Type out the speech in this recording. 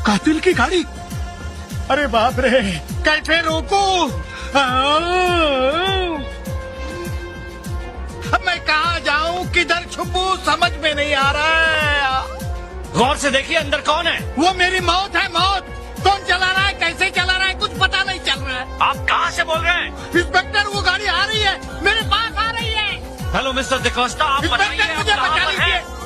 कातिल की गाड़ी। अरे बाप रे, कैसे रोकूं? अब मैं कहाँ जाऊँ, किधर छुपूं, समझ में नहीं आ रहा है। गौर से देखिए अंदर कौन है। वो मेरी मौत है, मौत। कौन चला रहा है, कैसे चला रहा है, कुछ पता नहीं चल रहा है। आप कहाँ से बोल रहे हैं? इंस्पेक्टर, वो गाड़ी आ रही है, मेरे पास आ रही है। हेलो मिस्टर डिकोस्टा, आप बताइए इंस्पेक्टर, मुझे आप कहाँ बचा पर हैं? लीजिए।